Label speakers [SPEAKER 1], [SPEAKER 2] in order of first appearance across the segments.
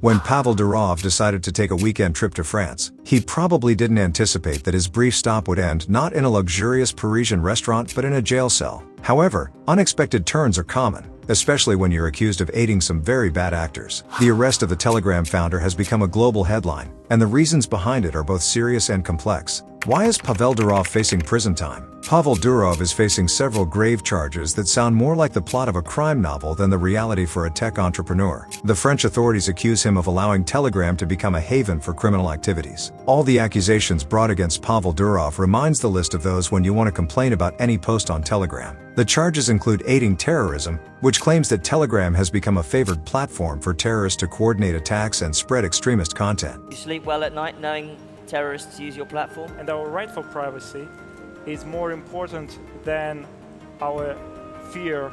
[SPEAKER 1] When Pavel Durov decided to take a weekend trip to France, he probably didn't anticipate that his brief stop would end not in a luxurious Parisian restaurant but in a jail cell. However, unexpected turns are common, especially when you're accused of aiding some very bad actors. The arrest of the Telegram founder has become a global headline, and the reasons behind it are both serious and complex. Why is Pavel Durov facing prison time? Pavel Durov is facing several grave charges that sound more like the plot of a crime novel than the reality for a tech entrepreneur. The French authorities accuse him of allowing Telegram to become a haven for criminal activities. All the accusations brought against Pavel Durov reminds the list of those when you want to complain about any post on Telegram. The charges include aiding terrorism, which claims that Telegram has become a favored platform for terrorists to coordinate attacks and spread extremist content.
[SPEAKER 2] You sleep well at night knowing terrorists use your platform?
[SPEAKER 3] And our right for privacy is more important than our fear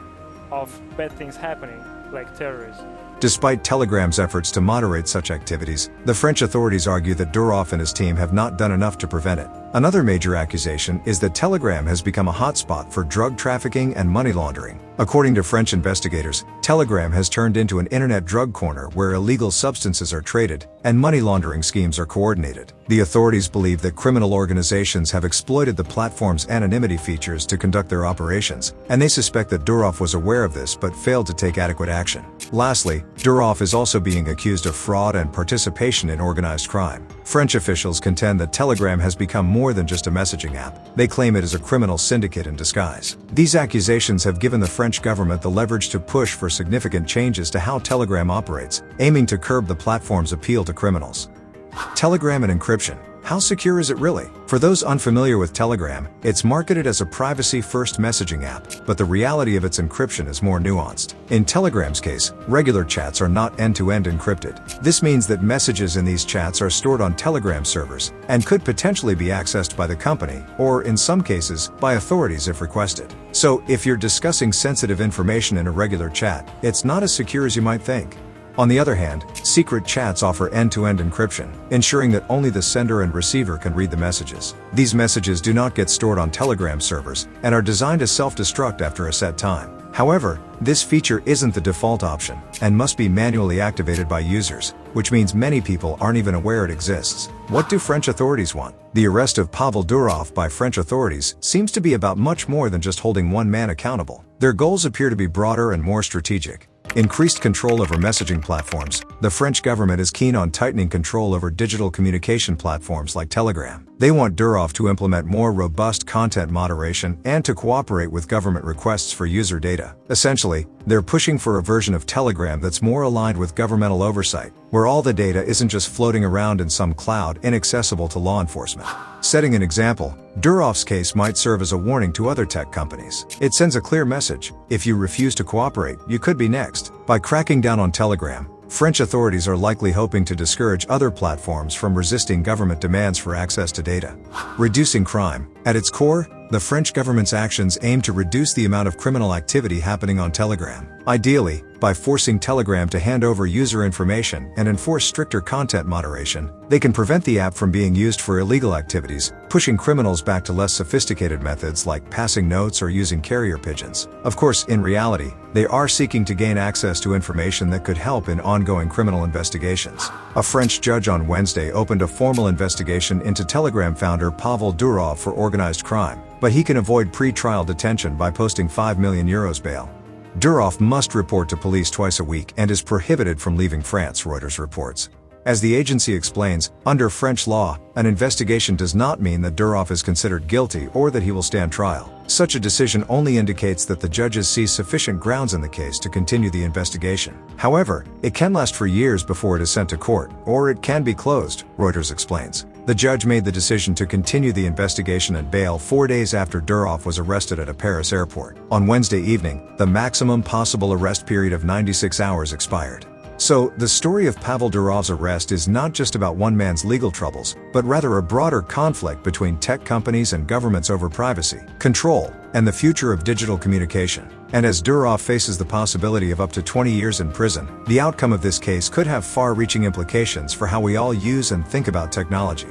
[SPEAKER 3] of bad things happening, like terrorism.
[SPEAKER 1] Despite Telegram's efforts to moderate such activities, the French authorities argue that Durov and his team have not done enough to prevent it. Another major accusation is that Telegram has become a hotspot for drug trafficking and money laundering. According to French investigators, Telegram has turned into an internet drug corner where illegal substances are traded and money laundering schemes are coordinated. The authorities believe that criminal organizations have exploited the platform's anonymity features to conduct their operations, and they suspect that Durov was aware of this but failed to take adequate action. Lastly, Durov is also being accused of fraud and participation in organized crime. French officials contend that Telegram has become more than just a messaging app. They claim it is a criminal syndicate in disguise. These accusations have given the French government the leverage to push for significant changes to how Telegram operates, aiming to curb the platform's appeal to criminals. Telegram and encryption. How secure is it really? For those unfamiliar with Telegram, it's marketed as a privacy-first messaging app, but the reality of its encryption is more nuanced. In Telegram's case, regular chats are not end-to-end encrypted. This means that messages in these chats are stored on Telegram servers and could potentially be accessed by the company, or in some cases, by authorities if requested. So, if you're discussing sensitive information in a regular chat, it's not as secure as you might think. On the other hand, secret chats offer end-to-end encryption, ensuring that only the sender and receiver can read the messages. These messages do not get stored on Telegram servers and are designed to self-destruct after a set time. However, this feature isn't the default option and must be manually activated by users, which means many people aren't even aware it exists. What do French authorities want? The arrest of Pavel Durov by French authorities seems to be about much more than just holding one man accountable. Their goals appear to be broader and more strategic. Increased control over messaging platforms. The French government is keen on tightening control over digital communication platforms like Telegram. They want Durov to implement more robust content moderation and to cooperate with government requests for user data. Essentially, they're pushing for a version of Telegram that's more aligned with governmental oversight, where all the data isn't just floating around in some cloud inaccessible to law enforcement. Setting an example, Durov's case might serve as a warning to other tech companies. It sends a clear message: if you refuse to cooperate, you could be next. By cracking down on Telegram, French authorities are likely hoping to discourage other platforms from resisting government demands for access to data. Reducing crime. At its core, the French government's actions aim to reduce the amount of criminal activity happening on Telegram. Ideally, by forcing Telegram to hand over user information and enforce stricter content moderation, they can prevent the app from being used for illegal activities, pushing criminals back to less sophisticated methods like passing notes or using carrier pigeons. Of course, in reality, they are seeking to gain access to information that could help in ongoing criminal investigations. A French judge on Wednesday opened a formal investigation into Telegram founder Pavel Durov for organized crime, but he can avoid pre-trial detention by posting €5 million bail. Durov must report to police twice a week and is prohibited from leaving France, Reuters reports. As the agency explains, under French law, an investigation does not mean that Durov is considered guilty or that he will stand trial. Such a decision only indicates that the judges see sufficient grounds in the case to continue the investigation. However, it can last for years before it is sent to court, or it can be closed, Reuters explains. The judge made the decision to continue the investigation and bail 4 days after Durov was arrested at a Paris airport. On Wednesday evening, the maximum possible arrest period of 96 hours expired. So, the story of Pavel Durov's arrest is not just about one man's legal troubles, but rather a broader conflict between tech companies and governments over privacy, control, and the future of digital communication. And as Durov faces the possibility of up to 20 years in prison, the outcome of this case could have far-reaching implications for how we all use and think about technology.